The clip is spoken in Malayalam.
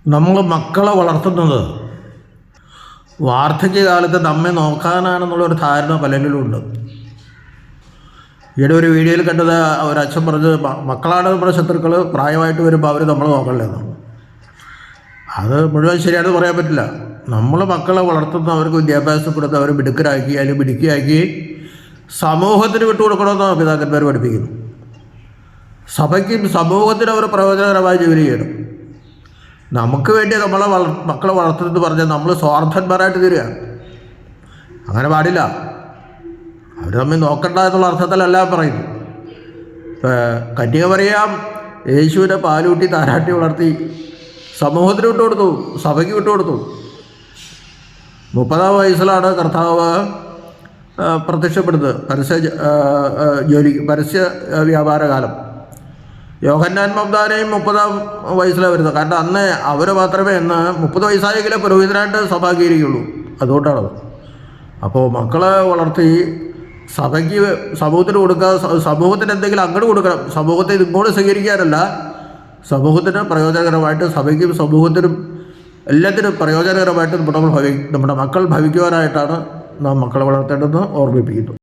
നമ്മൾ മക്കളെ വളർത്തുന്നത് വാർദ്ധക്യകാലത്ത് നമ്മെ നോക്കാനാണെന്നുള്ളൊരു ധാരണ പലരിലുമുണ്ട്. ഈയിടെ ഒരു വീഡിയോയിൽ കണ്ടത് ഒരച്ഛൻ പറഞ്ഞത് മക്കളാണ് നമ്മുടെ ശത്രുക്കൾ, പ്രായമായിട്ട് വരുമ്പോൾ അവർ നമ്മൾ നോക്കണില്ലെന്നാണ്. അത് മുഴുവൻ ശരിയാണെന്ന് പറയാൻ പറ്റില്ല. നമ്മൾ മക്കളെ വളർത്തുന്ന, അവർക്ക് വിദ്യാഭ്യാസം കൊടുത്ത് അവരെ മിടുക്കരാക്കി അല്ലെങ്കിൽ മിടുക്കിയാക്കി സമൂഹത്തിന് വിട്ടുകൊടുക്കണമെന്നാണ് പിതാക്കന്മാർ പഠിപ്പിക്കുന്നു. സഭയ്ക്കും സമൂഹത്തിനും അവർ പ്രയോജനകരമായി ജോലി ചെയ്യണം. നമുക്ക് വേണ്ടി നമ്മളെ മക്കളെ വളർത്തുന്നത് പറഞ്ഞാൽ നമ്മൾ സ്വാർത്ഥന്മാരായിട്ട് തീരുകയാണ്. അങ്ങനെ പാടില്ല. അവർ തമ്മിൽ നോക്കണ്ട എന്നുള്ള അർത്ഥത്തിലല്ല പറയുന്നു. കന്യക മറിയാം യേശുവിനെ പാലൂട്ടി താരാട്ടി വളർത്തി സമൂഹത്തിന് വിട്ടുകൊടുത്തു, സഭയ്ക്ക് വിട്ടുകൊടുത്തു. 30-ാം വയസ്സിലാണ് കർത്താവ് പ്രത്യക്ഷപ്പെടുന്നത്. പരസ്യ വ്യാപാരകാലം. യോഹന്നാൻ മബ്ദാനയും 30-ാം വയസ്സിലാണ് വരുന്നത്. കാരണം അന്ന് അവർ മാത്രമേ 30 വയസ്സായെങ്കിലേ പുരോഹിതനായിട്ട് സഭ അംഗീകരിക്കുള്ളൂ. അതുകൊണ്ടാണത്. അപ്പോൾ മക്കളെ വളർത്തി സഭയ്ക്ക്, സമൂഹത്തിന് കൊടുക്കുക. സമൂഹത്തിന് എന്തെങ്കിലും അങ്ങോട്ട് കൊടുക്കണം. സമൂഹത്തെ ഇങ്ങോട്ട് സ്വീകരിക്കാനല്ല, സമൂഹത്തിന് പ്രയോജനകരമായിട്ട്, സഭയ്ക്കും സമൂഹത്തിനും എല്ലാത്തിനും പ്രയോജനകരമായിട്ട് നമ്മുടെ മക്കൾ ഭവിക്കുവാനായിട്ടാണ് നാം മക്കളെ വളർത്തേണ്ടതെന്ന് ഓർമ്മിപ്പിക്കുന്നു.